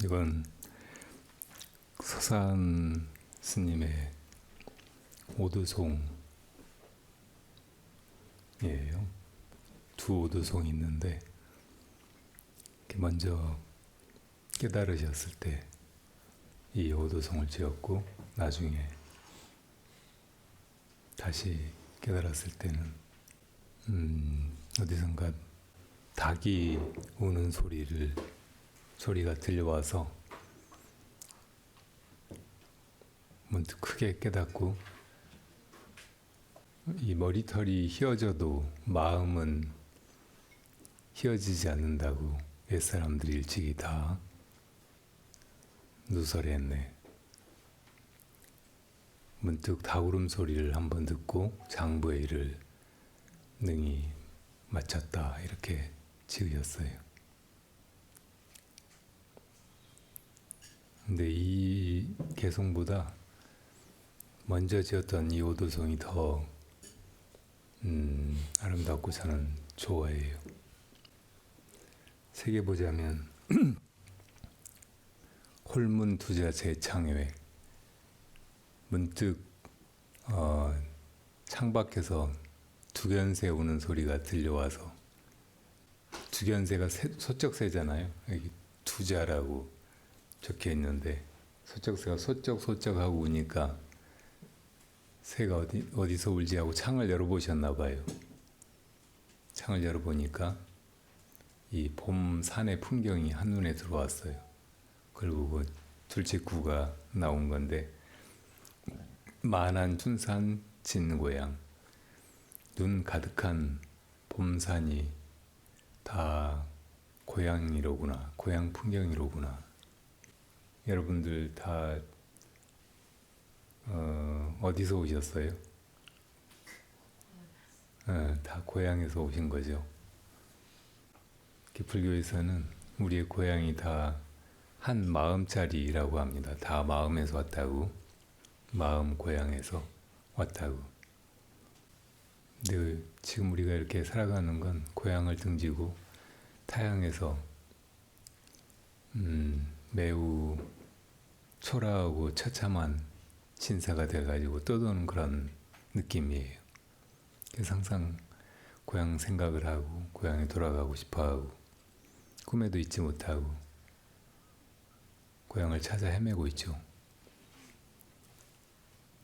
이건 서산 스님의 오두송이에요. 두 오두송이 있는데 먼저 깨달으셨을 때 이 오두송을 지었고 나중에 다시 깨달았을 때는 어디선가 닭이 우는 소리가 들려와서 문득 크게 깨닫고 이 머리털이 휘어져도 마음은 휘어지지 않는다고 옛사람들이 일찍이 다 누설했네. 문득 닭 울음소리를 한번 듣고 장부의 일을 능히 마쳤다 이렇게 지으셨어요. 근데 이 개송보다 먼저 지었던 이 오두송이 더 아름답고 저는 좋아해요. 세게 보자면 홀문두자 제창회 문득 창밖에서 두견새 우는 소리가 들려와서 두견새가 소쩍새잖아요. 여기 두자라고 적혀 있는데 소쩍새가 소쩍소쩍 하고 우니까 새가 어디서 울지 하고 창을 열어보셨나 봐요. 창을 열어보니까 이 봄 산의 풍경이 한눈에 들어왔어요. 그리고 그 둘째구가 나온 건데 만한 춘산 진고향 눈 가득한 봄산이 다 고향이로구나, 고향 풍경이로구나. 여러분들 다 어디서 오셨어요? 다 고향에서 오신 거죠. 불교에서는 우리의 고향이 다 한 마음짜리라고 합니다. 다 마음에서 왔다고, 마음 고향에서 왔다고. 근데 지금 우리가 이렇게 살아가는 건 고향을 등지고 타향에서 매우 초라하고 처참한 신사가 돼가지고 떠도는 그런 느낌이에요. 그래서 항상 고향 생각을 하고 고향에 돌아가고 싶어하고 꿈에도 잊지 못하고 고향을 찾아 헤매고 있죠.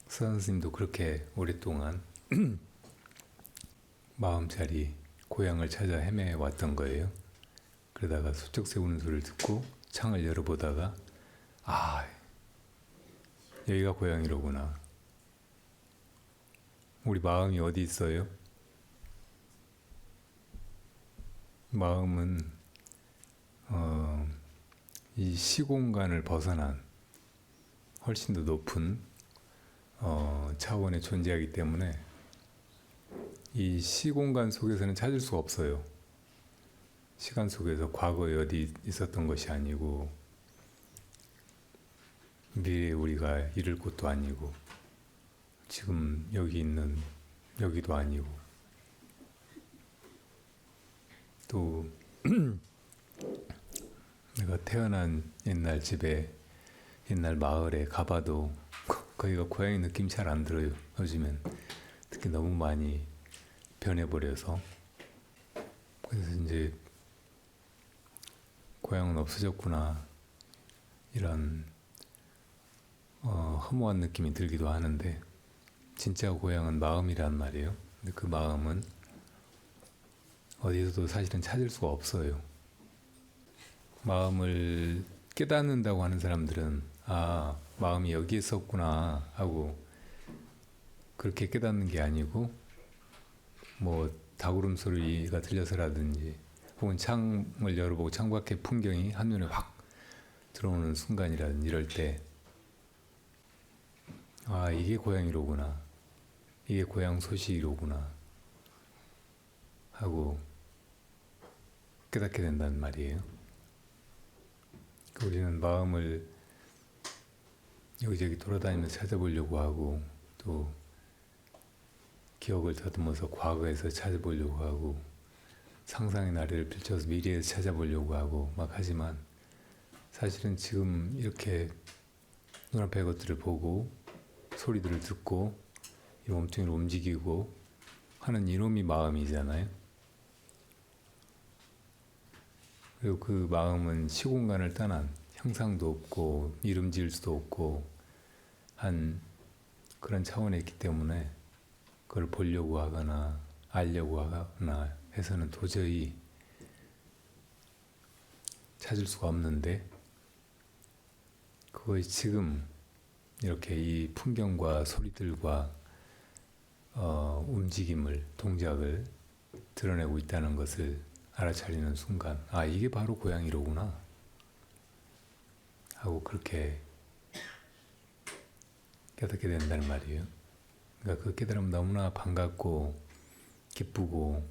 서산 스님도 그렇게 오랫동안 마음자리 고향을 찾아 헤매왔던 거예요. 그러다가 소쩍새 우는 소리를 듣고 창을 열어보다가 여기가 고향이로구나. 우리 마음이 어디 있어요? 마음은 이 시공간을 벗어난 훨씬 더 높은 차원에 존재하기 때문에 이 시공간 속에서는 찾을 수가 없어요. 시간 속에서 과거에 어디 있었던 것이 아니고 미래에 우리가 이를 곳도 아니고 지금 여기 있는 여기도 아니고 또 내가 태어난 옛날 집에 옛날 마을에 가봐도 거기가 고향의 느낌 잘 안 들어요. 요즘엔 특히 너무 많이 변해버려서. 그래서 이제 고향은 없어졌구나 이런 허무한 느낌이 들기도 하는데 진짜 고향은 마음이란 말이에요. 근데 그 마음은 어디서도 사실은 찾을 수가 없어요. 마음을 깨닫는다고 하는 사람들은 마음이 여기에 있었구나 하고 그렇게 깨닫는 게 아니고 뭐 닭울음 소리가 들려서라든지 혹은 창을 열어보고 창밖의 풍경이 한눈에 확 들어오는 순간이라든지 이럴 때 이게 고향이로구나, 이게 고향 소식이로구나 하고 깨닫게 된다는 말이에요. 우리는 마음을 여기저기 돌아다니면서 찾아보려고 하고 또 기억을 더듬어서 과거에서 찾아보려고 하고 상상의 나래를 펼쳐서 미래에서 찾아보려고 하고 막 하지만 사실은 지금 이렇게 눈앞의 것들을 보고 소리들을 듣고 이 몸뚱이를 움직이고 하는 이놈이 마음이잖아요. 그리고 그 마음은 시공간을 떠난 형상도 없고 이름 지을 수도 없고 한 그런 차원에 있기 때문에 그걸 보려고 하거나 알려고 하거나 해서는 도저히 찾을 수가 없는데, 그것이 지금 이렇게 이 풍경과 소리들과 움직임을, 동작을 드러내고 있다는 것을 알아차리는 순간, 아, 이게 바로 고양이로구나 하고 그렇게 깨닫게 된다는 말이에요. 그러니까 그 깨달으면 너무나 반갑고 기쁘고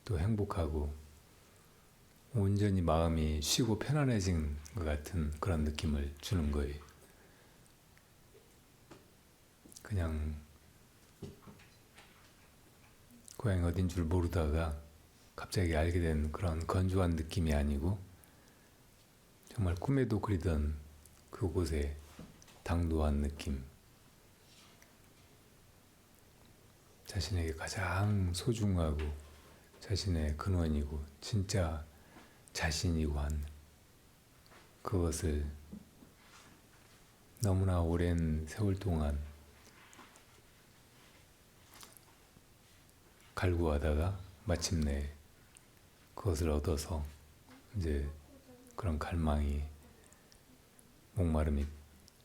또 행복하고 온전히 마음이 쉬고 편안해진 것 같은 그런 느낌을 주는 거예요. 그냥 고향이 어딘 줄 모르다가 갑자기 알게 된 그런 건조한 느낌이 아니고 정말 꿈에도 그리던 그곳에 당도한 느낌, 자신에게 가장 소중하고 자신의 근원이고 진짜 자신이고 한 그것을 너무나 오랜 세월 동안 갈구하다가 마침내 그것을 얻어서 이제 그런 갈망이, 목마름이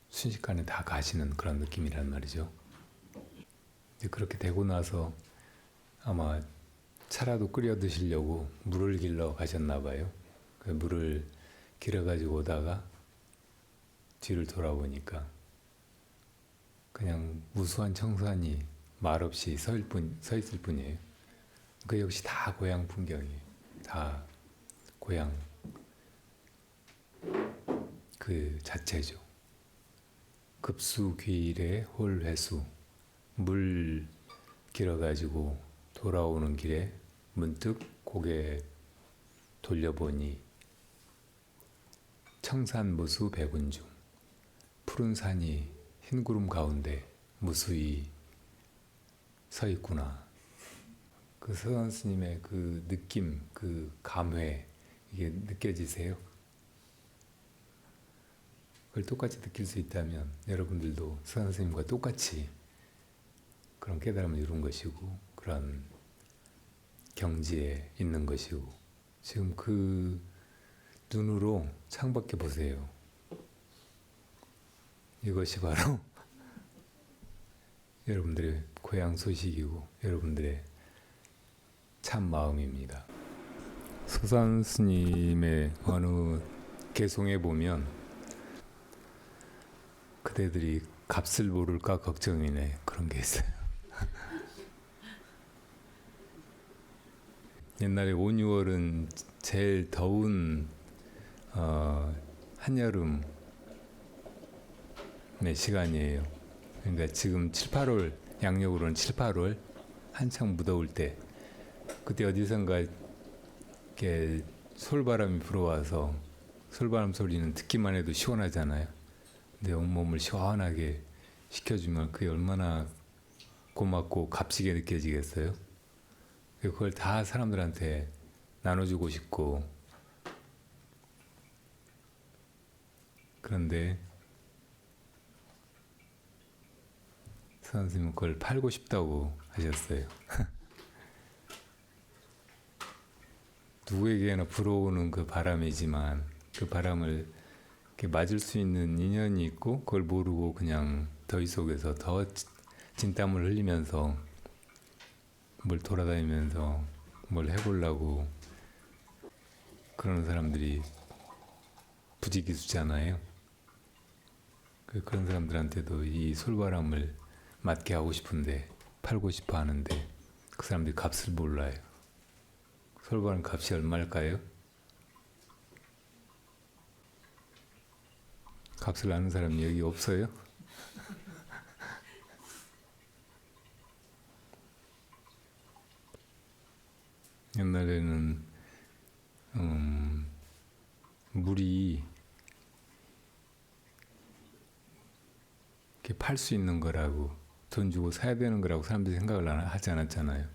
순식간에 다 가시는 그런 느낌이란 말이죠. 그렇게 되고 나서 아마 차라도 끓여 드시려고 물을 길러 가셨나 봐요. 그 물을 길어 가지고 오다가 뒤를 돌아보니까 그냥 무수한 청산이 말없이 서 있을 뿐이에요. 그 역시 다 고향 풍경이에요. 다 고향 그 자체죠. 급수귀일에 홀회수, 물 길어가지고 돌아오는 길에 문득 고개 돌려보니 청산무수 백운중, 푸른 산이 흰 구름 가운데 무수히 서 있구나. 그 서산 스님의 그 느낌, 그 감회, 이게 느껴지세요? 그걸 똑같이 느낄 수 있다면 여러분들도 서산 스님과 똑같이 그런 깨달음을 이룬 것이고 그런 경지에 있는 것이고, 지금 그 눈으로 창밖에 보세요. 이것이 바로 여러분들의 고향 소식이고 여러분들의 참 마음입니다. 서산 스님의 어느 개송에 보면 그대들이 값을 모를까 걱정이네, 그런 게 있어요. 옛날에 5, 6월은 제일 더운 한여름의 시간이에요. 그러니까 지금 7, 8월, 양력으로는 7, 8월 한창 무더울 때, 그때 어디선가 이렇게 솔바람이 불어와서 솔바람 소리는 듣기만 해도 시원하잖아요. 근데 온몸을 시원하게 식혀주면 그게 얼마나 고맙고 값지게 느껴지겠어요? 그걸 다 사람들한테 나눠주고 싶고, 그런데 선생님은 그걸 팔고 싶다고 하셨어요. 누구에게나 불어오는 그 바람이지만 그 바람을 이렇게 맞을 수 있는 인연이 있고 그걸 모르고 그냥 더위 속에서 더 진땀을 흘리면서 뭘 돌아다니면서 뭘 해보려고 그러는 사람들이 부지기수잖아요. 그런 사람들한테도 이 솔바람을 맞게 하고 싶은데, 팔고 싶어 하는데 그 사람들이 값을 몰라요. 솔바람 값이 얼마일까요? 값을 아는 사람이 여기 없어요? 옛날에는 물이 팔 수 있는 거라고 돈 주고 사야 되는 거라고 사람들이 생각을 하지 않았잖아요.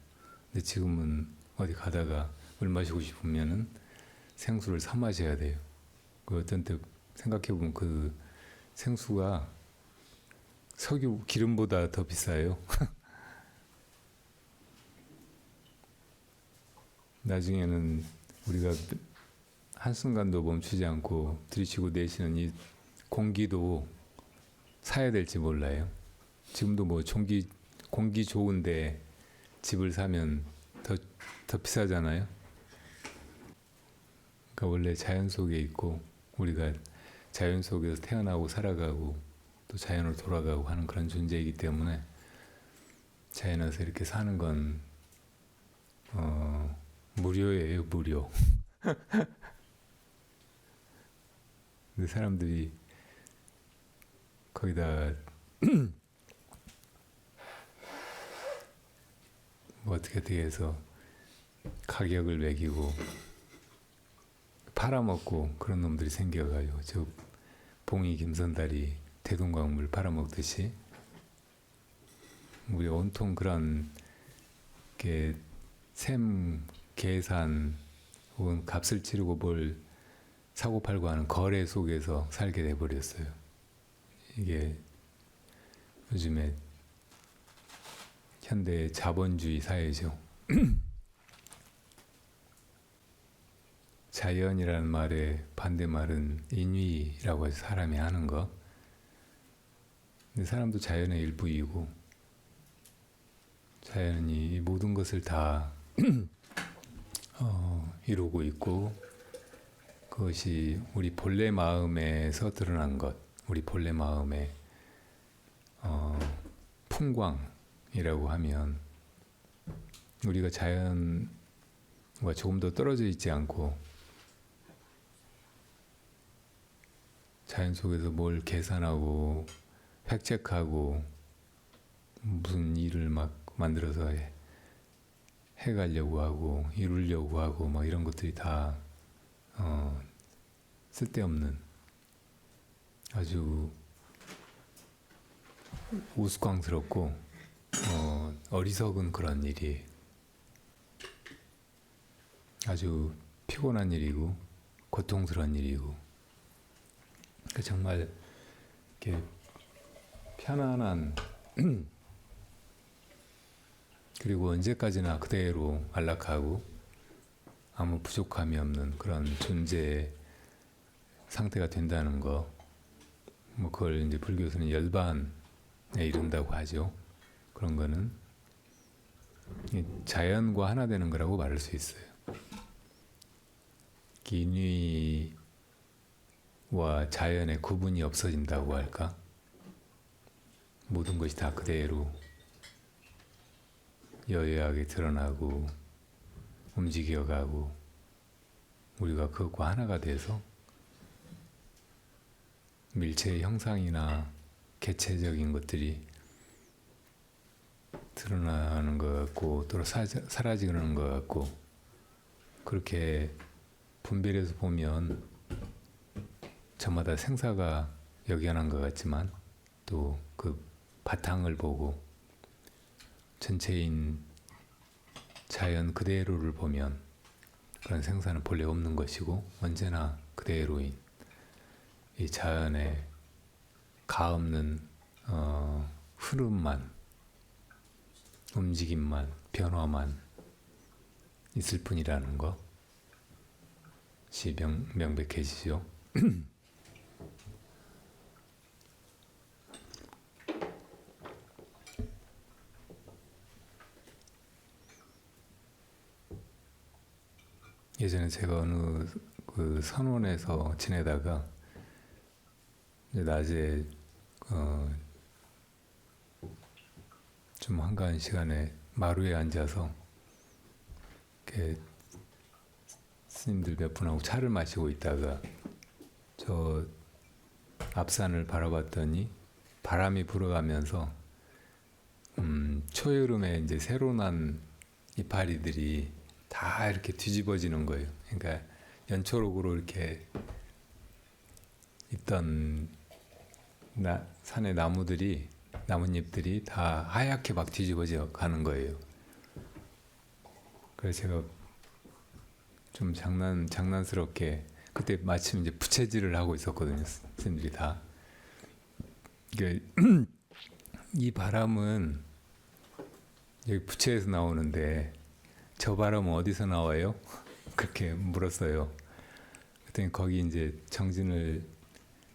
근데 지금은 어디 가다가 물 마시고 싶으면은 생수를 사 마셔야 돼요. 그 어떤 때 생각해 보면 그 생수가 석유 기름보다 더 비싸요. 나중에는 우리가 한순간도 멈추지 않고 들이쉬고 내쉬는 이 공기도 사야 될지 몰라요. 지금도 뭐 공기 좋은데 집을 사면 더 비싸잖아요. 그러니까 원래 자연 속에 있고 우리가 자연 속에서 태어나고 살아가고 또 자연으로 돌아가고 하는 그런 존재이기 때문에 자연에서 이렇게 사는 건 무료예요, 무료. 근데 사람들이 거기다 뭐 어떻게 해서 가격을 매기고 팔아먹고 그런 놈들이 생겨가지고 저 봉이 김선달이 대동강물 팔아먹듯이 우리 온통 그런 게 셈 계산 혹은 값을 치르고 뭘 사고 팔고 하는 거래 속에서 살게 돼버렸어요. 이게 요즘에 현대 자본주의 사회죠. 자연이라는 말의 반대말은 인위라고 해서 사람이 하는 거. 근데 사람도 자연의 일부이고 자연이 모든 것을 다 이루고 있고 그것이 우리 본래 마음에서 드러난 것, 우리 본래 마음의 풍광이라고 하면 우리가 자연과 조금 더 떨어져 있지 않고 자연 속에서 뭘 계산하고 획책하고 무슨 일을 막 만들어서 해가려고 하고 이루려고 하고 막 이런 것들이 다 쓸데없는 아주 우스꽝스럽고 어리석은 그런 일이 아주 피곤한 일이고 고통스러운 일이고 정말 이렇게 편안한 그리고 언제까지나 그대로 안락하고 아무 부족함이 없는 그런 존재의 상태가 된다는 거, 뭐 그걸 이제 불교에서는 열반에 이른다고 하죠. 그런 거는 자연과 하나 되는 거라고 말할 수 있어요. 인위와 자연의 구분이 없어진다고 할까? 모든 것이 다 그대로 여여하게 드러나고 움직여가고 우리가 그것과 하나가 돼서 밀체의 형상이나 개체적인 것들이 드러나는 것 같고 또 사라지는 것 같고 그렇게 분별해서 보면 저마다 생사가 역연한 것 같지만 또 그 바탕을 보고 전체인 자연 그대로를 보면 그런 생사는 본래 없는 것이고 언제나 그대로인 이 자연의 가없는 흐름만 움직임만 변화만 있을 뿐이라는 것이 명백해지죠. 예전에 제가 어느 그 선원에서 지내다가 이제 낮에 좀 한가한 시간에 마루에 앉아서 이렇게 스님들 몇 분하고 차를 마시고 있다가 저 앞산을 바라봤더니 바람이 불어가면서 초여름에 이제 새로 난 이파리들이 다 이렇게 뒤집어지는 거예요. 그러니까 연초록으로 이렇게 있던 산의 나무들이 나뭇잎들이 다 하얗게 막 뒤집어져 가는 거예요. 그래서 제가 좀 장난스럽게 그때 마침 이제 부채질을 하고 있었거든요. 선생님들이 다. 그러니까 이 바람은 여기 부채에서 나오는데 저 바람은 어디서 나와요? 그렇게 물었어요. 그랬더니 거기 이제 정진을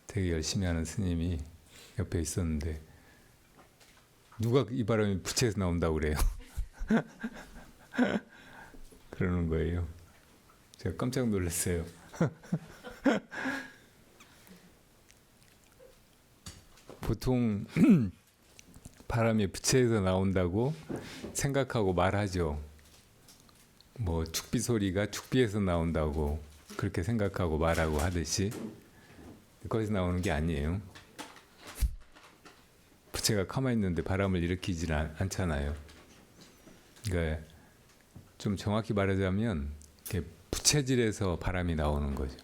되게 열심히 하는 스님이 옆에 있었는데 누가 이 바람이 부채에서 나온다고 그래요? 그러는 거예요. 제가 깜짝 놀랐어요. 보통 바람이 부채에서 나온다고 생각하고 말하죠. 뭐 축비 소리가 축비에서 나온다고 그렇게 생각하고 말하고 하듯이 거기서 나오는 게 아니에요. 부채가 가만히 있는데 바람을 일으키지는 않잖아요. 그러니까 좀 정확히 말하자면 부채질에서 바람이 나오는 거죠.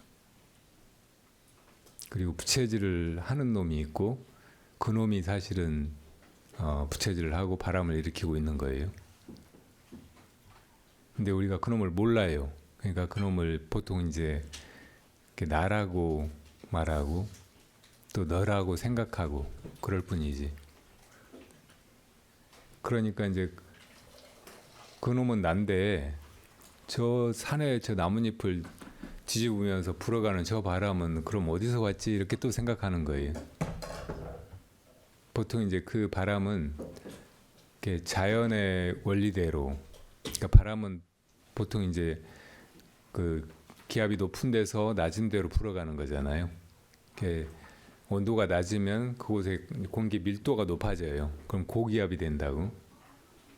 그리고 부채질을 하는 놈이 있고 그 놈이 사실은 부채질을 하고 바람을 일으키고 있는 거예요. 근데 우리가 그 놈을 몰라요. 그러니까 그 놈을 보통 이제 나라고 말하고 또 너라고 생각하고 그럴 뿐이지. 그러니까 이제 그 놈은 난데 저 산에 저 나뭇잎을 뒤집으면서 불어가는 저 바람은 그럼 어디서 왔지? 이렇게 또 생각하는 거예요. 보통 이제 그 바람은 자연의 원리대로, 그러니까 바람은 보통 이제 그 기압이 높은 데서 낮은 데로 불어가는 거잖아요. 온도가 낮으면 그곳에 공기 밀도가 높아져요. 그럼 고기압이 된다고.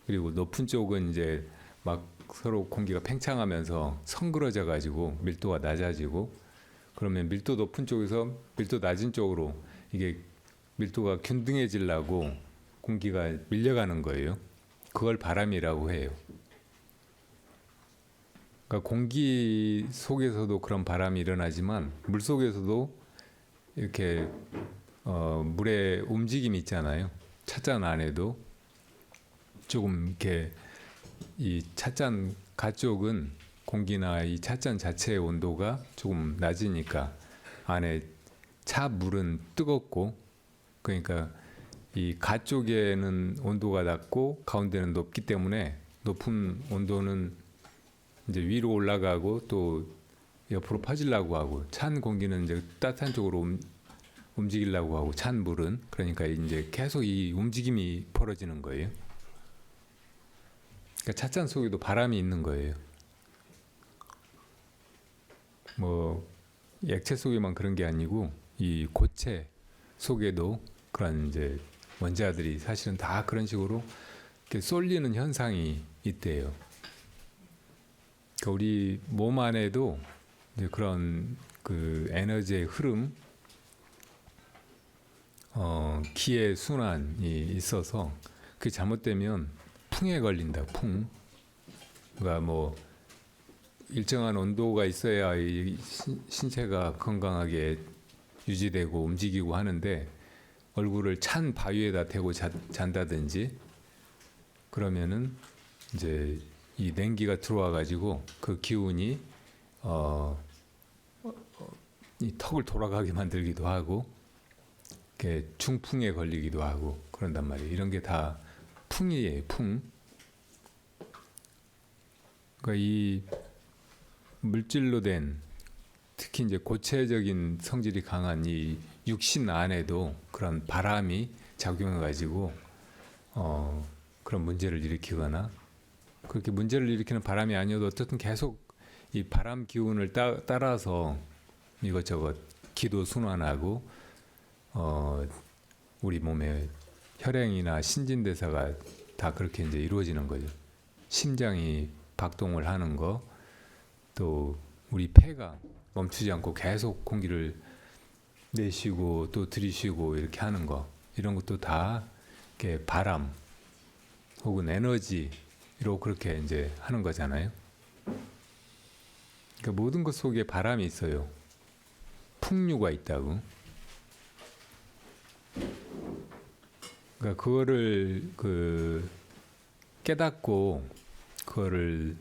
그리고 높은 쪽은 이제 막 서로 공기가 팽창하면서 성그러져 가지고 밀도가 낮아지고, 그러면 밀도 높은 쪽에서 밀도 낮은 쪽으로 이게 밀도가 균등해지려고 공기가 밀려가는 거예요. 그걸 바람이라고 해요. 그러니까 공기 속에서도 그런 바람이 일어나지만 물 속에서도 이렇게 물의 움직임이 있잖아요. 찻잔 안에도 조금 이렇게 이 찻잔 가쪽은 공기나 이 찻잔 자체의 온도가 조금 낮으니까 안에 차 물은 뜨겁고, 그러니까 이 가쪽에는 온도가 낮고 가운데는 높기 때문에 높은 온도는 이제 위로 올라가고 또 옆으로 퍼지려고 하고, 찬 공기는 이제 따뜻한 쪽으로 움직이려고 하고, 찬 물은 그러니까 이제 계속 이 움직임이 벌어지는 거예요. 그러니까 찻잔 속에도 바람이 있는 거예요. 뭐 액체 속에만 그런 게 아니고 이 고체 속에도 그런 이제 원자들이 사실은 다 그런 식으로 이렇게 쏠리는 현상이 있대요. 그러니까 우리 몸 안에도 이제 그런 그 에너지의 흐름, 기의 순환이 있어서 그게 잘못되면 풍에 걸린다. 풍. 그러니까 뭐 일정한 온도가 있어야 이 신체가 건강하게 유지되고 움직이고 하는데, 얼굴을 찬 바위에다 대고 잔다든지 그러면은 이제 이 냉기가 들어와 가지고 그 기운이 이 턱을 돌아가게 만들기도 하고, 이렇게 중풍에 걸리기도 하고 그런단 말이에요. 이런 게 다 풍이에요. 풍. 그러니까 이 물질로 된, 특히 이제 고체적인 성질이 강한 이 육신 안에도 그런 바람이 작용해 가지고 그런 문제를 일으키거나, 그렇게 문제를 일으키는 바람이 아니어도 어쨌든 계속 이 바람 기운을 따라서 이것저것 기도 순환하고 우리 몸의 혈행이나 신진대사가 다 그렇게 이제 이루어지는 거죠. 심장이 박동을 하는 거, 또 우리 폐가 멈추지 않고 계속 공기를 내쉬고 또 들이쉬고 이렇게 하는 거, 이런 것도 다 이렇게 바람 혹은 에너지로 그렇게 이제 하는 거잖아요. 그러니까 모든 것 속에 바람이 있어요. 풍류가 있다고. 그러니까 그거를 깨닫고 그거를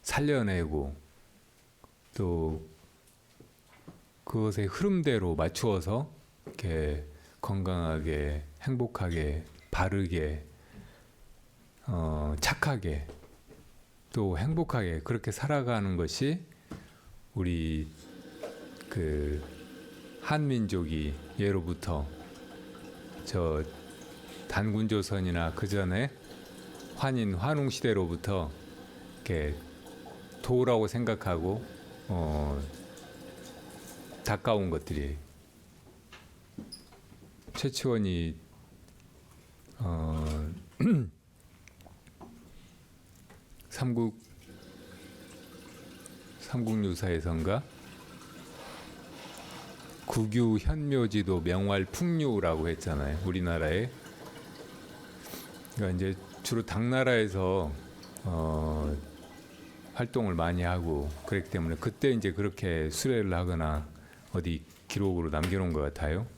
살려내고 또 그것의 흐름대로 맞추어서 이렇게 건강하게, 행복하게, 바르게, 착하게, 또 행복하게 그렇게 살아가는 것이 우리 한민족이 예로부터 저 단군조선이나 그 전에 환인 환웅 시대로부터 이렇게 도라고 생각하고 가까운 것들이 최치원이 삼국유사에선가 국유 현묘지도 명활 풍류라고 했잖아요. 우리나라에. 그러니까 이제 주로 당나라에서 활동을 많이 하고 그랬기 때문에 그때 이제 그렇게 수레를 하거나 어디 기록으로 남겨놓은 것 같아요.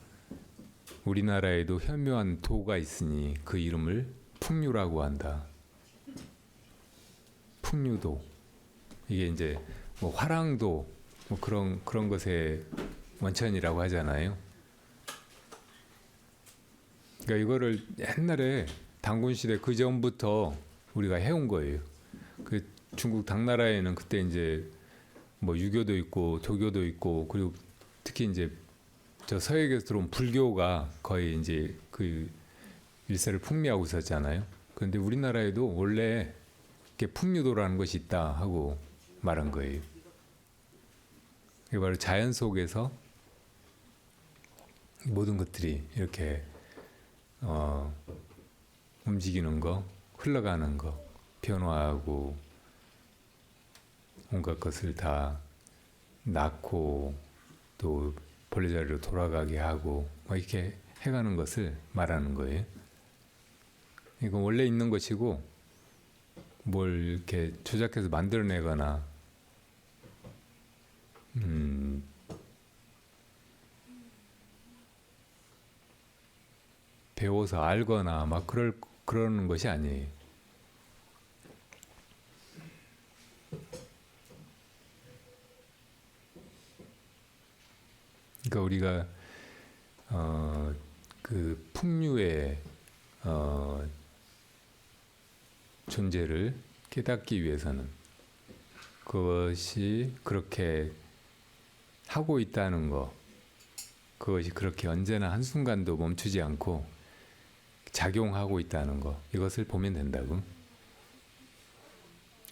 우리나라에도 현묘한 도가 있으니 그 이름을 풍류라고 한다. 풍류도. 이게 이제 뭐 화랑도 뭐 그런 것의 원천이라고 하잖아요. 그러니까 이거를 옛날에 단군 시대 그 전부터 우리가 해온 거예요. 그 중국 당나라에는 그때 이제 뭐 유교도 있고 도교도 있고 그리고 특히 이제 저 서역에서 들어온 불교가 거의 이제 그 일세를 풍미하고 있었잖아요. 그런데 우리나라에도 원래 이렇게 풍류도라는 것이 있다 하고 말한 거예요. 이게 바로 자연 속에서 모든 것들이 이렇게 움직이는 거, 흘러가는 거, 변화하고 온갖 것을 다 낳고 또 본래자리로 돌아가게 하고 뭐 이렇게 해가는 것을 말하는 거예요. 이건 원래 있는 것이고 뭘 이렇게 조작해서 만들어내거나 배워서 알거나 막 그러는 것이 아니에요. 그러니까 우리가 그 풍류의 존재를 깨닫기 위해서는 그것이 그렇게 하고 있다는 거, 그것이 그렇게 언제나 한순간도 멈추지 않고 작용하고 있다는 거, 이것을 보면 된다고.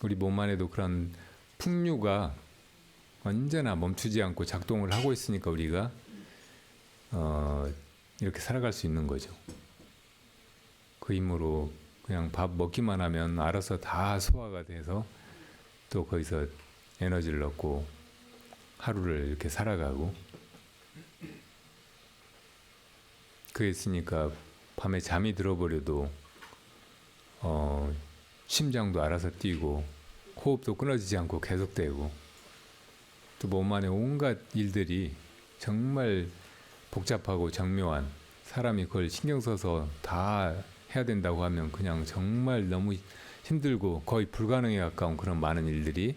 우리 몸 안에도 그런 풍류가 언제나 멈추지 않고 작동을 하고 있으니까 우리가 이렇게 살아갈 수 있는 거죠. 그 힘으로 그냥 밥 먹기만 하면 알아서 다 소화가 돼서 또 거기서 에너지를 얻고 하루를 이렇게 살아가고, 그게 있으니까 밤에 잠이 들어버려도 심장도 알아서 뛰고 호흡도 끊어지지 않고 계속되고, 또 몸 안에 온갖 일들이 정말 복잡하고 정묘한, 사람이 그걸 신경 써서 다 해야 된다고 하면 그냥 정말 너무 힘들고 거의 불가능에 가까운 그런 많은 일들이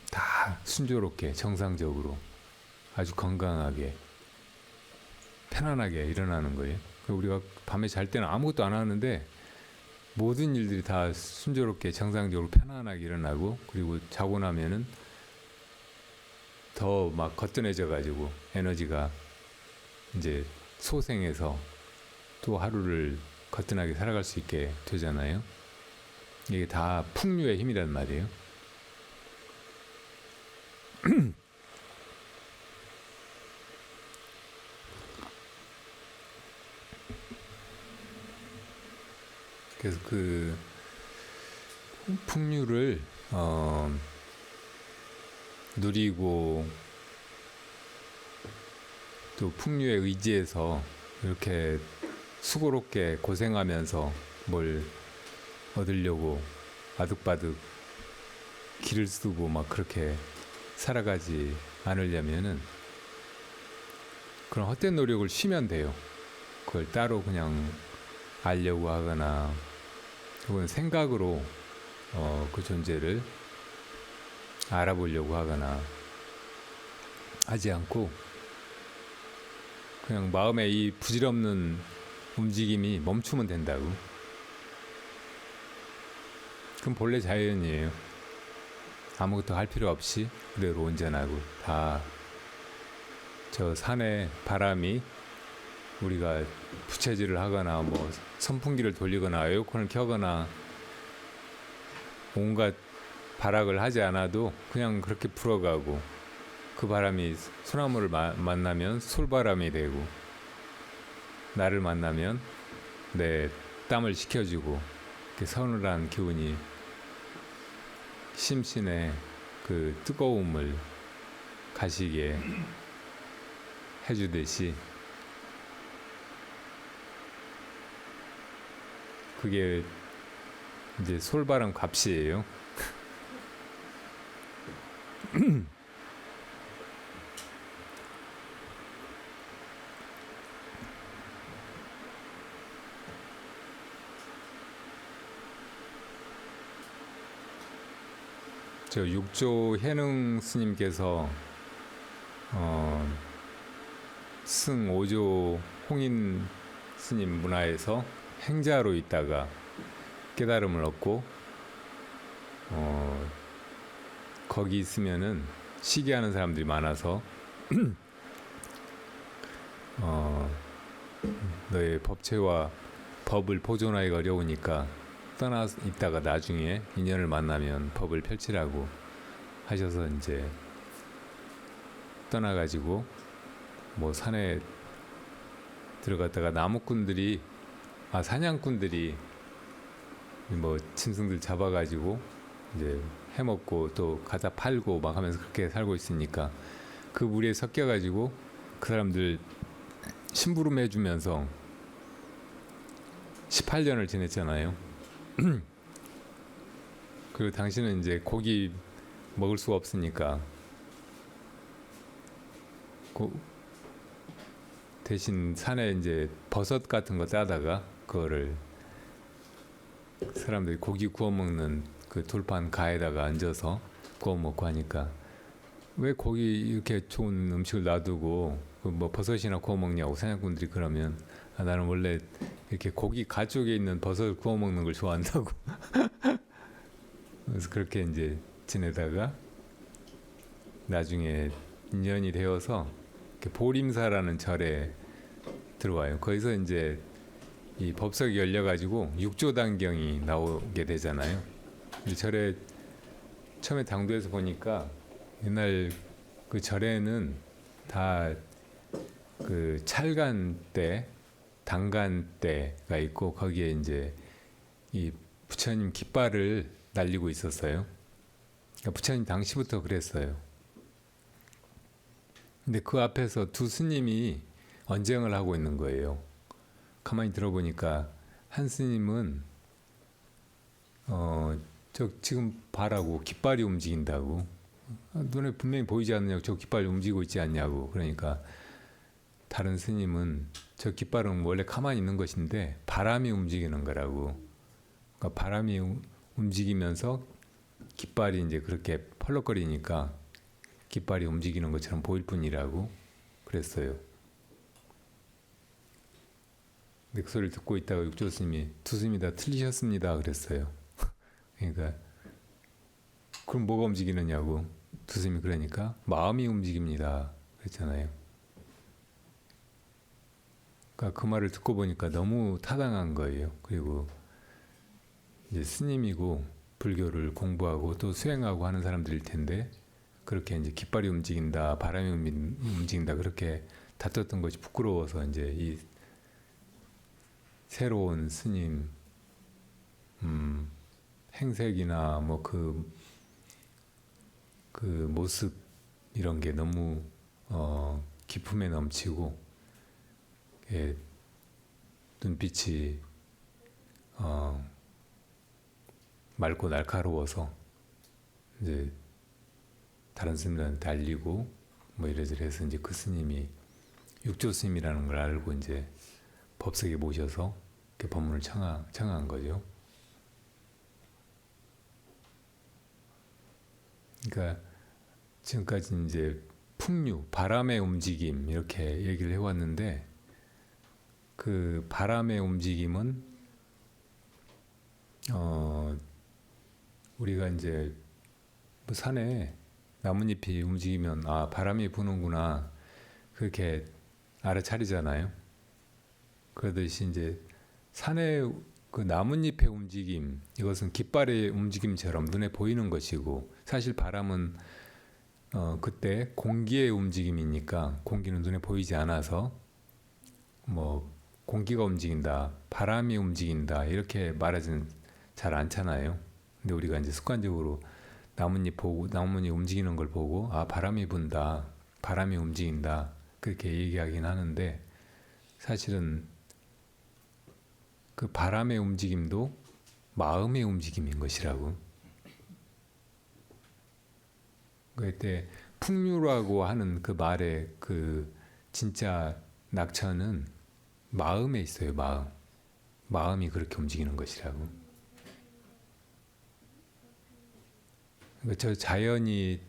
다 순조롭게 정상적으로 아주 건강하게 편안하게 일어나는 거예요. 우리가 밤에 잘 때는 아무것도 안 하는데 모든 일들이 다 순조롭게 정상적으로 편안하게 일어나고, 그리고 자고 나면은 더 막 거뜬해져 가지고 에너지가 이제 소생해서 또 하루를 거뜬하게 살아갈 수 있게 되잖아요. 이게 다 풍류의 힘이란 말이에요. 그래서 그 풍류를 누리고 또 풍류에 의지해서 이렇게 수고롭게 고생하면서 뭘 얻으려고 아득바득 길을 쓰고 막 그렇게 살아가지 않으려면은 그런 헛된 노력을 쉬면 돼요. 그걸 따로 그냥 알려고 하거나 혹은 생각으로 그 존재를 알아보려고 하거나 하지 않고 그냥 마음의 이 부질없는 움직임이 멈추면 된다고. 그럼 본래 자연이에요. 아무것도 할 필요 없이 그대로 온전하고 다 저 산에 바람이 우리가 부채질을 하거나 뭐 선풍기를 돌리거나 에어컨을 켜거나 온갖 발악을 하지 않아도 그냥 그렇게 불어가고 그 바람이 소나무를 만나면 솔바람이 되고 나를 만나면 내 땀을 식혀주고 이렇게 서늘한 기운이 심신의 그 뜨거움을 가시게 해주듯이 그게 이제 솔바람 값이에요. 저 육조 해능 스님께서 승 5조 홍인 스님 문화에서 행자로 있다가 깨달음을 얻고 거기 있으면은 시기하는 사람들이 많아서 너의 법체와 법을 보존하기가 어려우니까 떠나 있다가 나중에 인연을 만나면 법을 펼치라고 하셔서 이제 떠나가지고 뭐 산에 들어갔다가 나무꾼들이 사냥꾼들이 뭐 짐승들 잡아가지고 이제 해먹고 또 갖다 팔고 막 하면서 그렇게 살고 있으니까 그 무리에 섞여가지고 그 사람들 심부름 해주면서 18년을 지냈잖아요. 그리고 당신은 이제 고기 먹을 수가 없으니까 대신 산에 이제 버섯 같은 거 따다가 그거를 사람들이 고기 구워 먹는 그 돌판 가에다가 앉아서 구워 먹고 하니까 왜 고기 이렇게 좋은 음식을 놔두고 뭐 버섯이나 구워 먹냐고 사냥꾼들이 그러면 나는 원래 이렇게 고기 가쪽에 있는 버섯을 구워 먹는 걸 좋아한다고. 그래서 그렇게 이제 지내다가 나중에 인연이 되어서 보림사라는 절에 들어와요. 거기서 이제 이 법석이 열려가지고 육조단경이 나오게 되잖아요. 이 절에 처음에 당도에서 보니까 옛날 그 절에는 다 그 찰간대, 단간대가 있고 거기에 이제 이 부처님 깃발을 날리고 있었어요. 그러니까 부처님 당시부터 그랬어요. 근데 그 앞에서 두 스님이 언쟁을 하고 있는 거예요. 가만히 들어보니까 한 스님은 저 지금 봐라고 깃발이 움직인다고. 눈에 분명히 보이지 않느냐고. 저 깃발이 움직이고 있지 않냐고. 그러니까 다른 스님은 저 깃발은 원래 가만히 있는 것인데 바람이 움직이는 거라고. 그러니까 바람이 움직이면서 깃발이 이제 그렇게 펄럭거리니까 깃발이 움직이는 것처럼 보일 뿐이라고 그랬어요. 근데 그 소리를 듣고 있다가 육조 스님이 두 스님이 다 틀리셨습니다 그랬어요. 그러니까 그럼 뭐가 움직이느냐고 두 스님이 그러니까 마음이 움직입니다 그랬잖아요. 그러니까 그 말을 듣고 보니까 너무 타당한 거예요. 그리고 이제 스님이고 불교를 공부하고 또 수행하고 하는 사람들일 텐데 그렇게 이제 깃발이 움직인다, 바람이 움직인다 그렇게 다퉜던 것이 부끄러워서 이제 이 새로운 스님 행색이나 뭐 그 모습 이런 게 너무 기품에 넘치고 눈빛이 맑고 날카로워서 이제 다른 스님들한테 알리고 뭐 이래저래 해서 이제 그 스님이 육조 스님이라는 걸 알고 이제 법석에 모셔서 이렇게 법문을 청한 거죠. 그러니까 지금까지 이제 풍류, 바람의 움직임 이렇게 얘기를 해왔는데 그 바람의 움직임은 우리가 이제 뭐 산에 나뭇잎이 움직이면 아 바람이 부는구나 그렇게 알아차리잖아요. 그러듯이 이제 산의 그 나뭇잎의 움직임 이것은 깃발의 움직임처럼 눈에 보이는 것이고 사실 바람은 그때 공기의 움직임이니까 공기는 눈에 보이지 않아서 뭐 공기가 움직인다, 바람이 움직인다 이렇게 말하지는 잘 않잖아요. 근데 우리가 이제 습관적으로 나뭇잎 보고 나뭇잎 움직이는 걸 보고 아 바람이 분다, 바람이 움직인다 그렇게 얘기하긴 하는데 사실은 그 바람의 움직임도 마음의 움직임인 것이라고. 그때 풍류라고 하는 그 말의 그 진짜 낙천은 마음에 있어요. 마음이 그렇게 움직이는 것이라고. 그러니까 저 자연이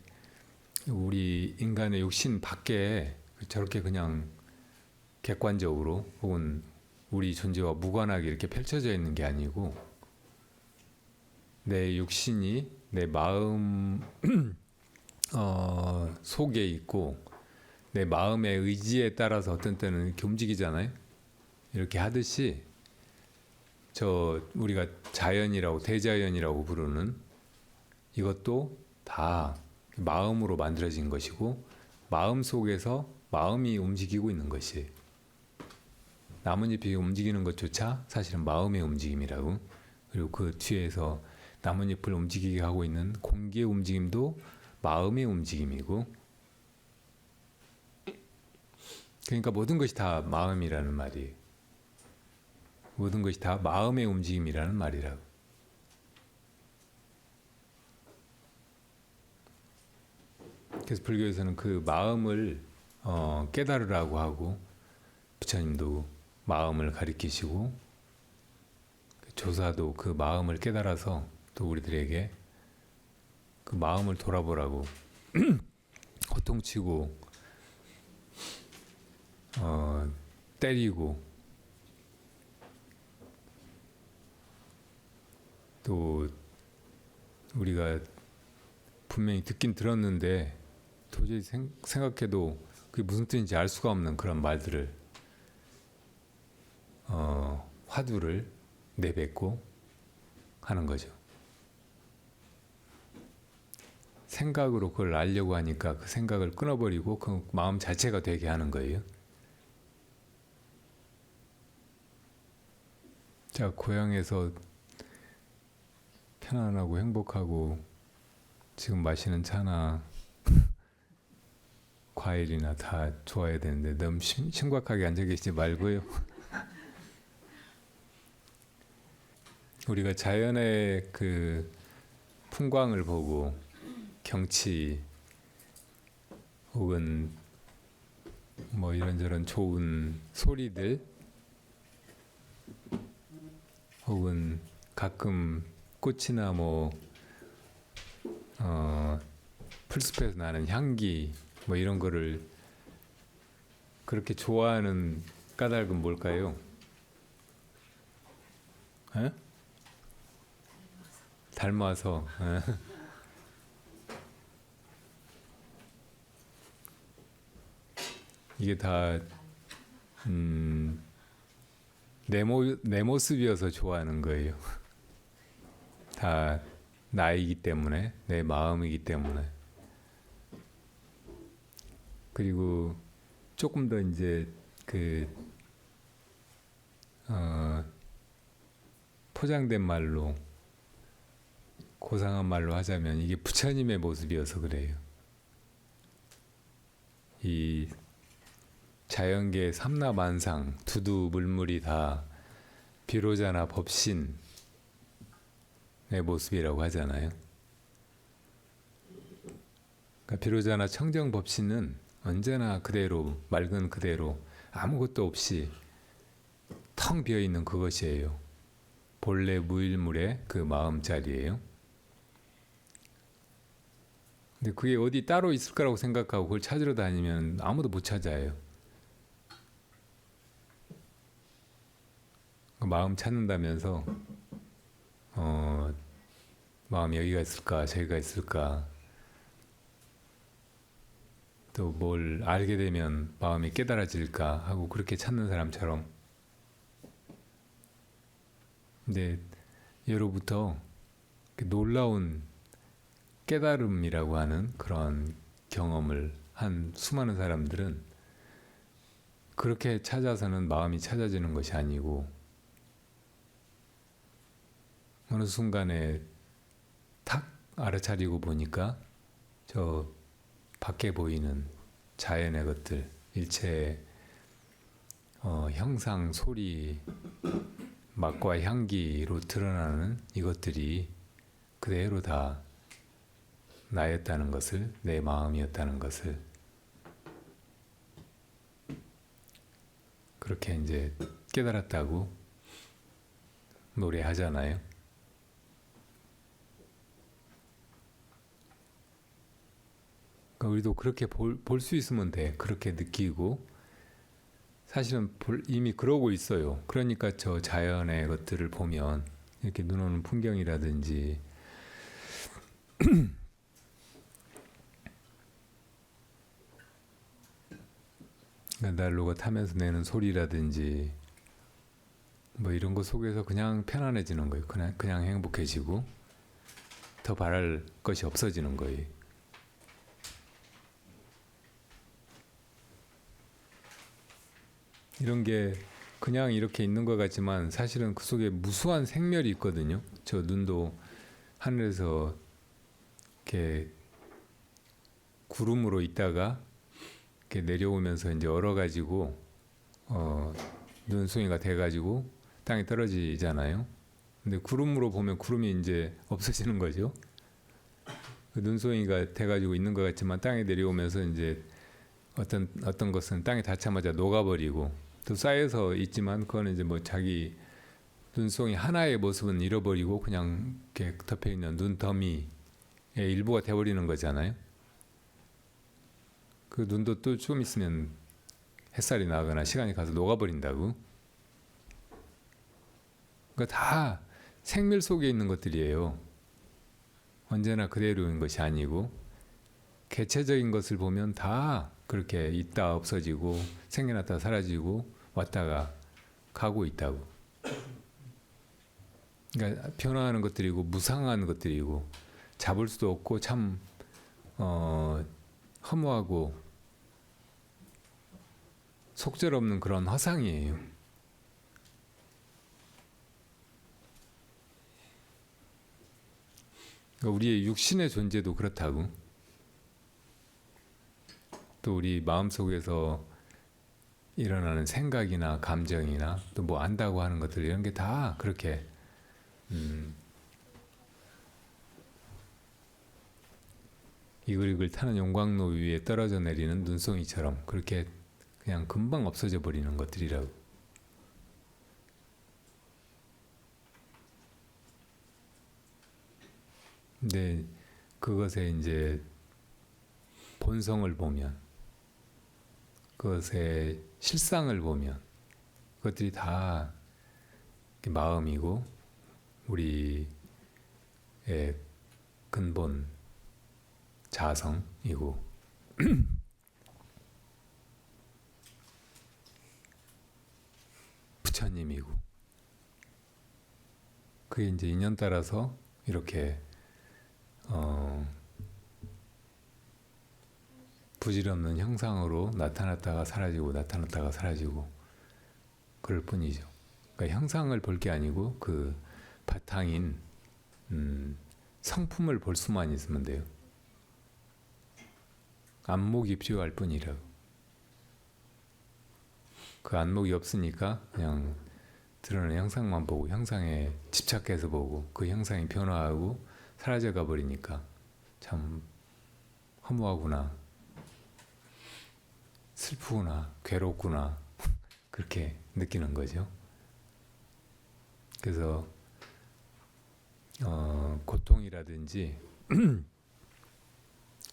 우리 인간의 욕심 밖에 저렇게 그냥 객관적으로 혹은 우리 존재와 무관하게 이렇게 펼쳐져 있는 게 아니고 내 육신이 내 마음 속에 있고 내 마음의 의지에 따라서 어떤 때는 이렇게 움직이잖아요. 이렇게 하듯이 저 우리가 자연이라고 대자연이라고 부르는 이것도 다 마음으로 만들어진 것이고 마음 속에서 마음이 움직이고 있는 것이 나뭇잎이 움직이는 것조차 사실은 마음의 움직임이라고. 그리고 그 뒤에서 나뭇잎을 움직이게 하고 있는 공기의 움직임도 마음의 움직임이고 그러니까 모든 것이 다 마음이라는 말이에요. 모든 것이 다 마음의 움직임이라는 말이라고. 그래서 불교에서는 그 마음을 깨달으라고 하고 부처님도 마음을 가리키시고 조사도 그 마음을 깨달아서 또 우리들에게 그 마음을 돌아보라고 호통치고 때리고 또 우리가 분명히 듣긴 들었는데 도저히 생각해도 그게 무슨 뜻인지 알 수가 없는 그런 말들을 화두를 내뱉고 하는 거죠. 생각으로 그걸 알려고 하니까 그 생각을 끊어버리고 그 마음 자체가 되게 하는 거예요. 자, 고향에서 편안하고 행복하고 지금 마시는 차나 과일이나 다 좋아야 되는데 너무 심각하게 앉아 계시지 말고요. 우리가 자연의 그 풍광을 보고 경치 혹은 뭐 이런저런 좋은 소리들 혹은 가끔 꽃이나 뭐 풀숲에서 나는 향기 뭐 이런 거를 그렇게 좋아하는 까닭은 뭘까요? 에? 닮아서. 이게 다 내 모습이어서 좋아하는 거예요. 다 나이기 때문에, 내 마음이기 때문에. 그리고 조금 더 이제 그 포장된 말로 고상한 말로 하자면 이게 부처님의 모습이어서 그래요. 이 자연계 삼라만상 두두 물물이 다 비로자나 법신의 모습이라고 하잖아요. 그러니까 비로자나 청정 법신은 언제나 그대로 맑은 그대로 아무것도 없이 텅 비어 있는 그것이에요. 본래 무일물의 그 마음 자리예요. 근데 그게 어디 따로 있을 거라고 생각하고 그걸 찾으러 다니면 아무도 못 찾아요. 그 마음 찾는다면서 마음이 여기가 있을까 저기가 있을까, 또 뭘 알게 되면 마음이 깨달아질까 하고 그렇게 찾는 사람처럼. 근데 예로부터 놀라운 깨달음이라고 하는 그런 경험을 한 수많은 사람들은 그렇게 찾아서는 마음이 찾아지는 것이 아니고 어느 순간에 탁 알아차리고 보니까 저 밖에 보이는 자연의 것들, 일체의 형상, 소리, 맛과 향기로 드러나는 이것들이 그대로 다 나였다는 것을, 내 마음이었다는 것을 그렇게 이제 깨달았다고 노래하잖아요. 그러니까 우리도 그렇게 볼 수 있으면 돼. 그렇게 느끼고 사실은 이미 그러고 있어요. 그러니까 저 자연의 것들을 보면 이렇게 눈 오는 풍경이라든지 난로가 타면서 내는 소리라든지 뭐 이런 것 속에서 그냥 편안해지는 거예요. 그냥 행복해지고 더 바랄 것이 없어지는 거예요. 이런 게 그냥 이렇게 있는 것 같지만 사실은 그 속에 무수한 생멸이 있거든요. 저 눈도 하늘에서 이렇게 구름으로 있다가 이렇게 내려오면서 이제 얼어가지고 눈송이가 돼가지고 땅에 떨어지잖아요. 근데 구름으로 보면 구름이 이제 없어지는 거죠. 그 눈송이가 돼가지고 있는 것 같지만 땅에 내려오면서 이제 어떤 것은 땅에 닿자마자 녹아버리고 또 쌓여서 있지만 그거는 이제 뭐 자기 눈송이 하나의 모습은 잃어버리고 그냥 이렇게 덮여 있는 눈더미의 일부가 돼버리는 거잖아요. 그 눈도 또 좀 있으면 햇살이 나거나 시간이 가서 녹아버린다고. 그러니까 다 생멸 속에 있는 것들이에요. 언제나 그대로인 것이 아니고 개체적인 것을 보면 다 그렇게 있다 없어지고 생겨났다 사라지고 왔다가 가고 있다고. 그러니까 변화하는 것들이고 무상한 것들이고 잡을 수도 없고 참 허무하고 속절없는 그런 화상이에요. 그러니까 우리의 육신의 존재도 그렇다고. 또 우리 마음속에서 일어나는 생각이나 감정이나 또 뭐 안다고 하는 것들 이런 게 다 그렇게 이글이글 타는 용광로 위에 떨어져 내리는 눈송이처럼 그렇게 그냥 금방 없어져 버리는 것들이라고. 근데 그것에 이제 본성을 보면, 그것의 실상을 보면 그것들이 다 마음이고 우리의 근본 자성이고 부처님이고, 그게 이제 인연 따라서 이렇게 부질없는 형상으로 나타났다가 사라지고 나타났다가 사라지고 그럴 뿐이죠. 그러니까 형상을 볼 게 아니고 그 바탕인 성품을 볼 수만 있으면 돼요. 안목이 필요할 뿐이라고. 그 안목이 없으니까 그냥 드러나는 형상만 보고 형상에 집착해서 보고 그 형상이 변화하고 사라져가 버리니까 참 허무하구나, 슬프구나, 괴롭구나 그렇게 느끼는 거죠. 그래서 고통이라든지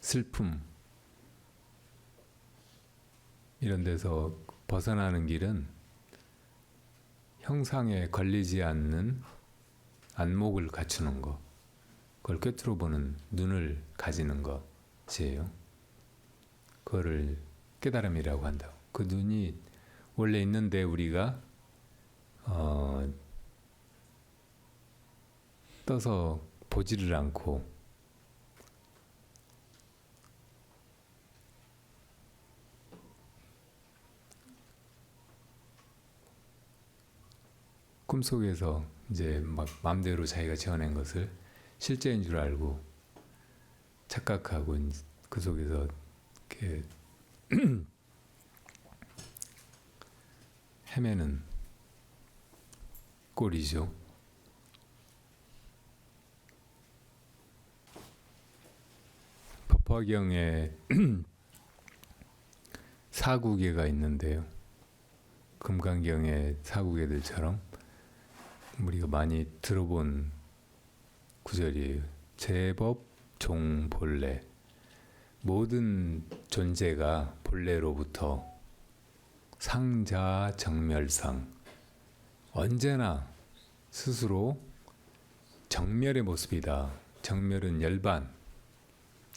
슬픔 이런 데서 벗어나는 길은 형상에 걸리지 않는 안목을 갖추는 것, 그걸 꿰뚫어 보는 눈을 가지는 것이에요. 그거를 깨달음이라고 한다. 그 눈이 원래 있는데 우리가 떠서 보지를 않고 꿈속에서 이제 막 마음대로 자기가 지어낸 것을 실제인 줄 알고 착각하고 그 속에서 이렇게 헤매는 꼴이죠. 법화경에 사구계가 있는데요. 금강경의 사구계들처럼 우리가 많이 들어본 구절이에요. 제법 종본래. 모든 존재가 본래로부터 상자정멸상, 언제나 스스로 정멸의 모습이다. 정멸은 열반,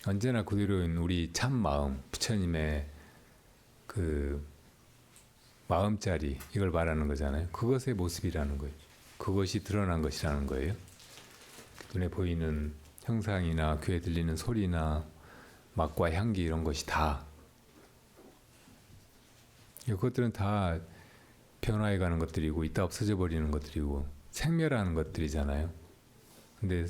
언제나 그대로인 우리 참 마음, 부처님의 그 마음자리, 이걸 말하는 거잖아요. 그것의 모습이라는 거예요. 그것이 드러난 것이라는 거예요. 눈에 보이는 형상이나 귀에 들리는 소리나 맛과 향기 이런 것이 다, 이것들은 다 변화해 가는 것들이고 있다 없어져 버리는 것들이고 생멸하는 것들이잖아요. 근데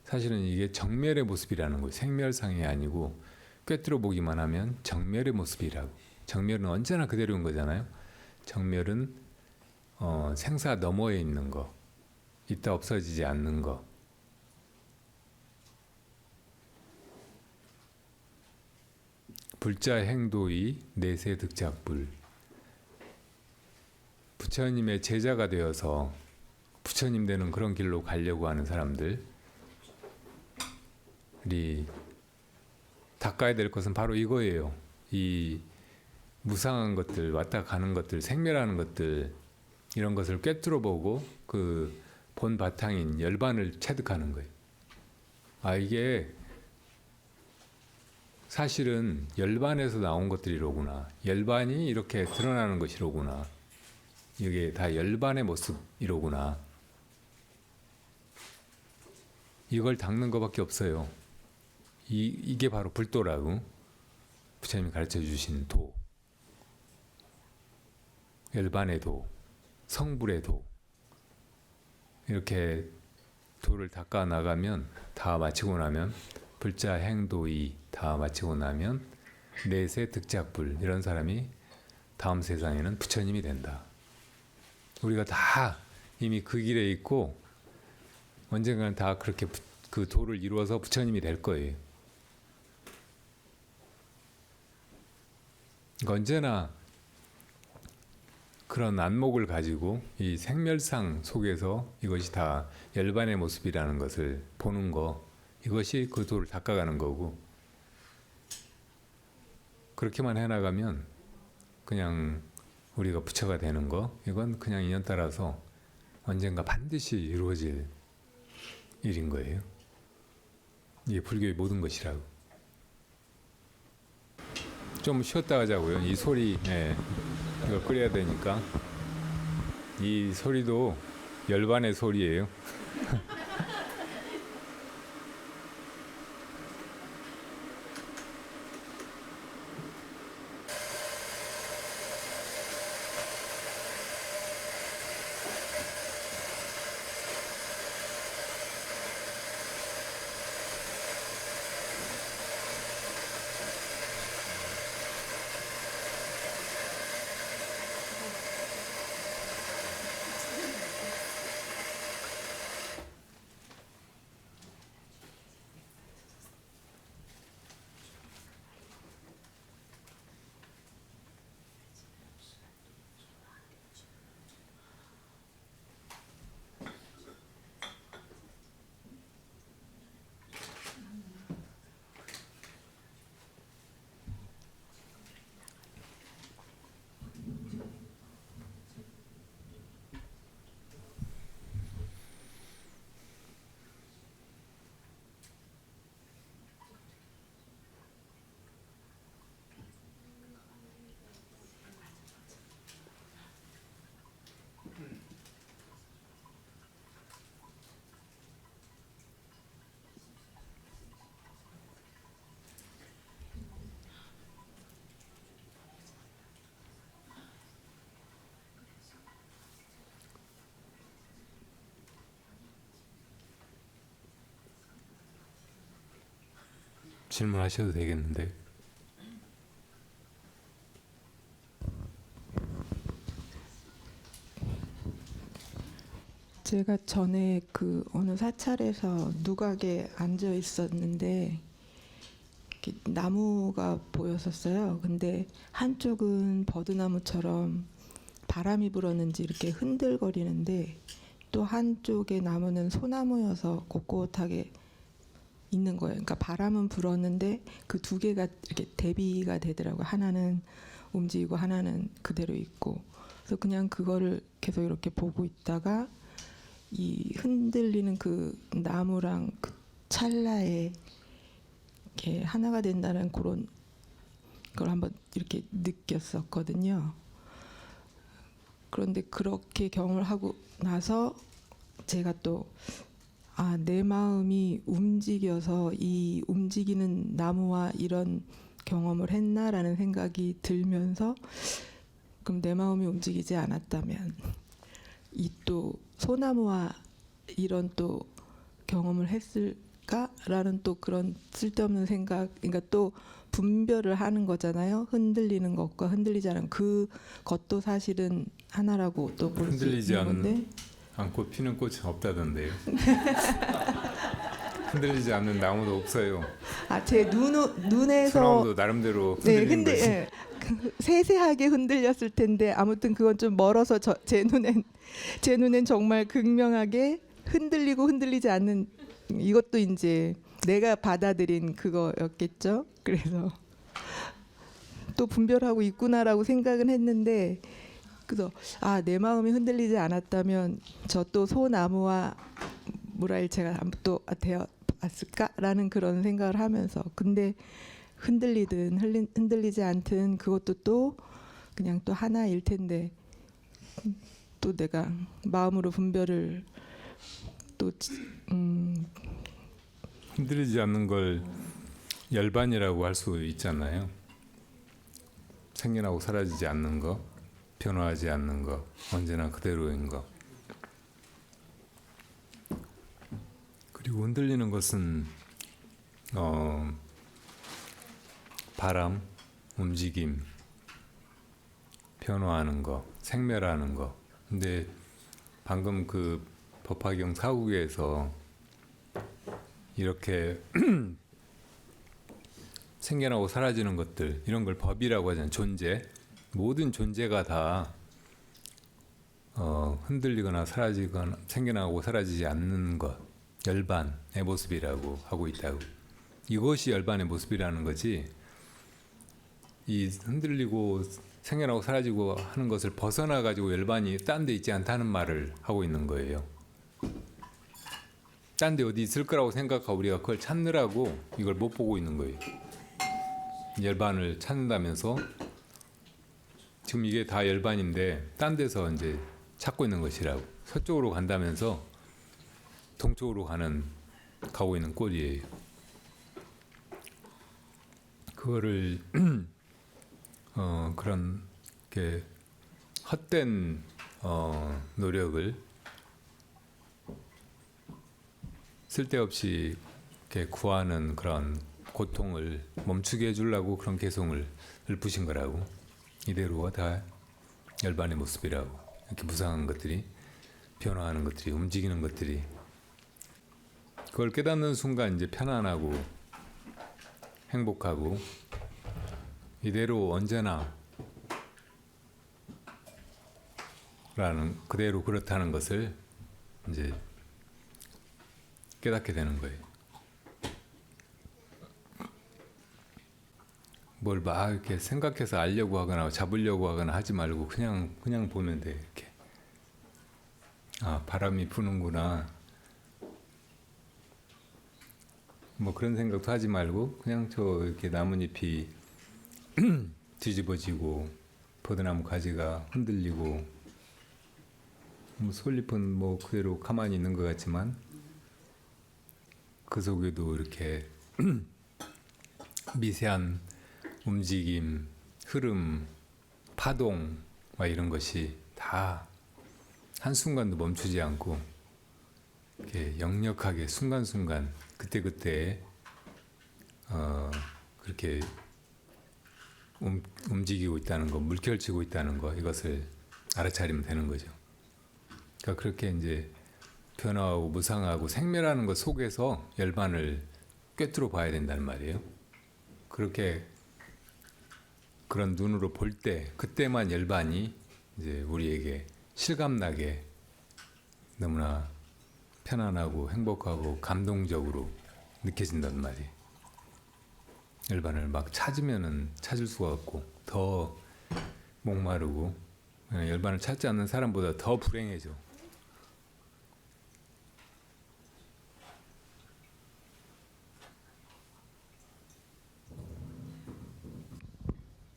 사실은 이게 정멸의 모습이라는 거예요. 생멸상이 아니고 꿰뚫어 보기만 하면 정멸의 모습이라고. 정멸은 언제나 그대로인 거잖아요. 정멸은 생사 너머에 있는 거, 있다 없어지지 않는 거. 불자 행도의 내세 득작불. 부처님의 제자가 되어서 부처님 되는 그런 길로 가려고 하는 사람들이 닦아야 될 것은 바로 이거예요. 이 무상한 것들, 왔다 가는 것들, 생멸하는 것들, 이런 것을 꿰뚫어 보고 그 본 바탕인 열반을 체득하는 거예요. 아, 이게 사실은 열반에서 나온 것들이로구나. 열반이 이렇게 드러나는 것이로구나. 이게 다 열반의 모습이로구나. 이걸 닦는 것밖에 없어요. 이게 바로 불도라고 부처님이 가르쳐 주신 도. 열반의 도, 성불의 도. 이렇게 도를 닦아 나가면, 다 마치고 나면, 불자 행도이 다 마치고 나면 내세 득작불, 이런 사람이 다음 세상에는 부처님이 된다. 우리가 다 이미 그 길에 있고 언젠가는 다 그렇게 그 도를 이루어서 부처님이 될 거예요. 그러니까 언제나 그런 안목을 가지고 이 생멸상 속에서 이것이 다 열반의 모습이라는 것을 보는 거, 이것이 그 도를 닦아가는 거고, 그렇게만 해나가면 그냥 우리가 부처가 되는 거, 이건 그냥 인연 따라서 언젠가 반드시 이루어질 일인 거예요. 이게 불교의 모든 것이라고. 좀 쉬었다 하자고요. 이 소리, 이걸 끓여야 되니까. 이 소리도 열반의 소리예요. 질문하셔도 되겠는데. 제가 전에 그 어느 사찰에서 누각에 앉아 있었는데 이렇게 나무가 보였었어요. 근데 한쪽은 버드나무처럼 바람이 불었는지 이렇게 흔들거리는데 또 한쪽의 나무는 소나무여서 꼿꼿하게 있는 거예요. 그러니까 바람은 불었는데 그 두 개가 이렇게 대비가 되더라고요. 하나는 움직이고 하나는 그대로 있고. 그래서 그냥 그거를 계속 이렇게 보고 있다가 이 흔들리는 그 나무랑 그 찰나에 이렇게 하나가 된다는 그런 걸 한번 이렇게 느꼈었거든요. 그런데 그렇게 경험을 하고 나서 제가 또 내 마음이 움직여서 이 움직이는 나무와 이런 경험을 했나라는 생각이 들면서 그럼 내 마음이 움직이지 않았다면 이 또 소나무와 이런 또 경험을 했을까라는 또 그런 쓸데없는 생각, 그러니까 또 분별을 하는 거잖아요. 흔들리는 것과 흔들리지 않은 그 것도 사실은 하나라고 또 볼 수 있는 건데. 않고 피는 꽃은 없다던데요. 흔들리지 않는 나무도 없어요. 제 눈에서 소나무도 나름대로 흔들리는 거지. 예, 세세하게 흔들렸을 텐데 아무튼 그건 좀 멀어서 제 눈엔 정말 극명하게 흔들리고 흔들리지 않는 이것도 이제 내가 받아들인 그거였겠죠. 그래서 또 분별하고 있구나라고 생각은 했는데 그래서 내 마음이 흔들리지 않았다면 저 또 소나무와 물화일체가 또 되어 봤을까라는 그런 생각을 하면서 근데 흔들리든 흔들리지 않든 그것도 또 그냥 또 하나일 텐데 또 내가 마음으로 분별을 또 흔들리지 않는 걸 열반이라고 할 수 있잖아요. 생겨나고 사라지지 않는 거, 변화하지 않는 거, 언제나 그대로인 거. 그리고 흔들리는 것은 바람, 움직임, 변화하는 거, 생멸하는 거. 근데 방금 그 법화경 사국에서 이렇게 생겨나고 사라지는 것들, 이런 걸 법이라고 하잖아요. 존재. 모든 존재가 다 흔들리거나 사라지거나 생겨나고 사라지지 않는 것, 열반의 모습이라고 하고 있다고. 이것이 열반의 모습이라는 거지. 이 흔들리고 생겨나고 사라지고 하는 것을 벗어나 가지고 열반이 딴 데 있지 않다는 말을 하고 있는 거예요. 딴 데 어디 있을 거라고 생각하고 우리가 그걸 찾느라고 이걸 못 보고 있는 거예요. 열반을 찾는다면서 지금 이게 다 열반인데 딴 데서 이제 찾고 있는 것이라고. 서쪽으로 간다면서 동쪽으로 가고 있는 꼴이에요. 그거를 그런 게 헛된 노력을 쓸데없이 이렇게 구하는 그런 고통을 멈추게 해주려고 그런 개성을 읊으신 거라고. 이대로가 다 열반의 모습이라고. 이렇게 무상한 것들이, 변화하는 것들이, 움직이는 것들이. 그걸 깨닫는 순간 이제 편안하고 행복하고 이대로 언제나 라는 그대로 그렇다는 것을 이제 깨닫게 되는 거예요. 뭘 막 이렇게 생각해서 알려고 하거나 잡으려고 하거나 하지 말고 그냥 보면 돼. 이렇게 바람이 부는구나. 뭐 그런 생각도 하지 말고 그냥 저 이렇게 나뭇잎이 뒤집어지고 버드나무 가지가 흔들리고 뭐 솔잎은 뭐 그대로 가만히 있는 것 같지만 그 속에도 이렇게 미세한 움직임, 흐름, 파동 막 이런 것이 다 한순간도 멈추지 않고 이렇게 역력하게 순간순간 그때그때 그렇게 움직이고 있다는 거, 물결치고 있다는 거, 이것을 알아차리면 되는 거죠. 그러니까 그렇게 이제 변화하고 무상하고 생멸하는 것 속에서 열반을 꿰뚫어 봐야 된다는 말이에요. 그렇게 그런 눈으로 볼 때, 그때만 열반이 이제 우리에게 실감나게 너무나 편안하고 행복하고 감동적으로 느껴진단 말이에요. 열반을 막 찾으면은 찾을 수가 없고 더 목마르고, 열반을 찾지 않는 사람보다 더 불행해져.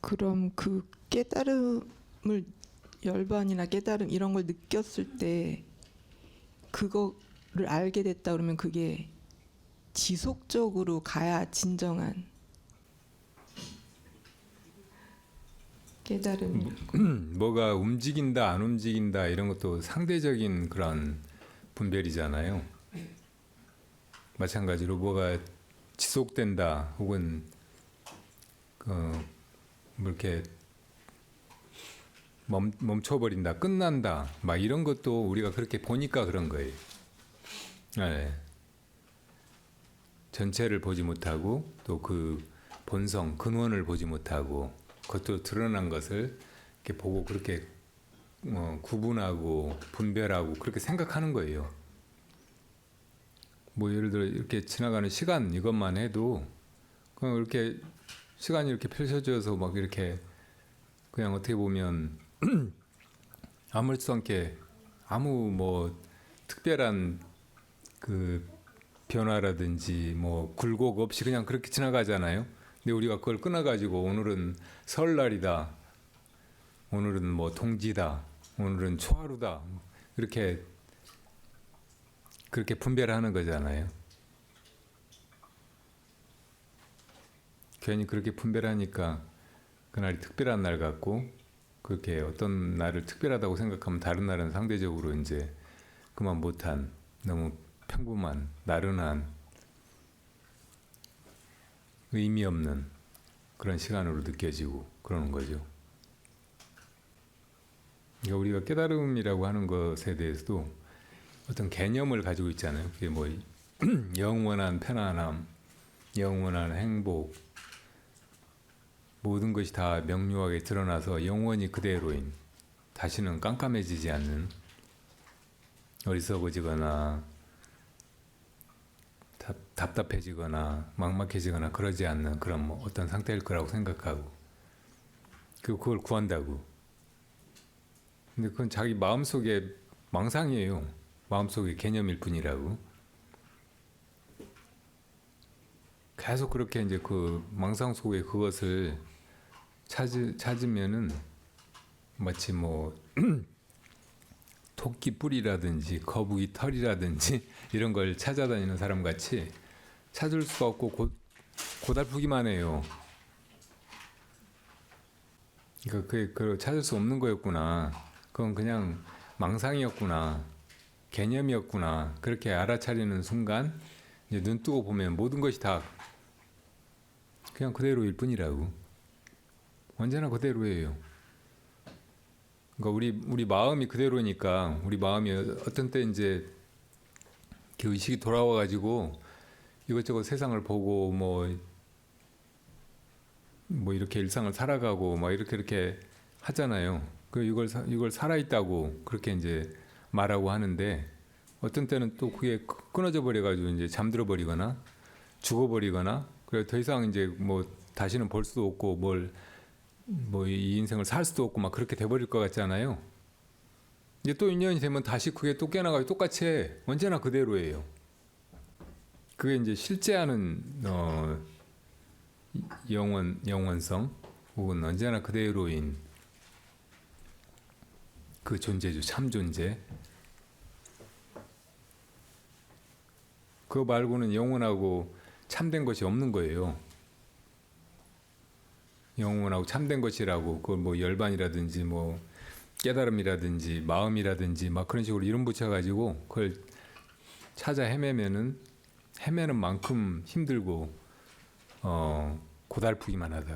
그럼 그 깨달음을, 열반이나 깨달음 이런 걸 느꼈을 때 그거를 알게 됐다 그러면 그게 지속적으로 가야 진정한 깨달음이. 뭐가 움직인다 안 움직인다 이런 것도 상대적인 그런 분별이잖아요. 마찬가지로 뭐가 지속된다 혹은 뭐 이렇게 멈춰버린다, 끝난다, 막 이런 것도 우리가 그렇게 보니까 그런 거예요. 네. 전체를 보지 못하고 또 그 본성, 근원을 보지 못하고 겉으로 드러난 것을 이렇게 보고 그렇게 구분하고 분별하고 그렇게 생각하는 거예요. 뭐 예를 들어 이렇게 지나가는 시간 이것만 해도 그냥 이렇게 시간이 이렇게 펼쳐져서 막 이렇게 그냥 어떻게 보면 아무렇지도 않게 아무 뭐 특별한 그 변화라든지 뭐 굴곡 없이 그냥 그렇게 지나가잖아요. 근데 우리가 그걸 끊어가지고 오늘은 설날이다, 오늘은 뭐 동지다, 오늘은 초하루다, 이렇게 그렇게 분별하는 거잖아요. 괜히 그렇게 분별하니까 그날이 특별한 날 같고, 그렇게 어떤 날을 특별하다고 생각하면 다른 날은 상대적으로 이제 그만 못한, 너무 평범한, 나른한, 의미 없는 그런 시간으로 느껴지고 그러는 거죠. 그러니까 우리가 깨달음이라고 하는 것에 대해서도 어떤 개념을 가지고 있잖아요. 그게 뭐 영원한 편안함, 영원한 행복, 모든 것이 다 명료하게 드러나서 영원히 그대로인, 다시는 깜깜해지지 않는, 어리석어지거나 답답해지거나 막막해지거나 그러지 않는 그런 뭐 어떤 상태일 거라고 생각하고 그걸 구한다고. 근데 그건 자기 마음속의 망상이에요. 마음속의 개념일 뿐이라고. 계속 그렇게 이제 그 망상 속에 그것을 찾으면은 마치 뭐 토끼 뿔이라든지 거북이 털이라든지 이런 걸 찾아다니는 사람 같이 찾을 수가 없고 고달프기만 해요. 그러니까 그걸 찾을 수 없는 거였구나. 그건 그냥 망상이었구나. 개념이었구나. 그렇게 알아차리는 순간 이제 눈 뜨고 보면 모든 것이 다 그냥 그대로일 뿐이라고. 언제나 그대로예요. 그러니까 우리 마음이 그대로니까 우리 마음이 어떤 때 이제 그 의식이 돌아와 가지고 이것저것 세상을 보고 뭐 이렇게 일상을 살아가고 막 이렇게 하잖아요. 그 이걸 살아있다고 그렇게 이제 말하고 하는데 어떤 때는 또 그게 끊어져 버려 가지고 이제 잠들어 버리거나 죽어 버리거나, 그래 더 이상 이제 뭐 다시는 볼 수도 없고 뭐 이 인생을 살 수도 없고 막 그렇게 돼버릴 것 같잖아요. 이제 또 인연이 되면 다시 그게 또 깨나가지고 똑같이 해. 언제나 그대로예요. 그게 이제 실제하는 영원성 혹은 언제나 그대로인 그 존재죠. 참 존재. 그거 말고는 영원하고 참된 것이 없는 거예요. 영원하고 참된 것이라고 그걸 뭐 열반이라든지 뭐 깨달음이라든지 마음이라든지 막 그런 식으로 이름 붙여가지고 그걸 찾아 헤매는 만큼 힘들고 고달프기만 하다.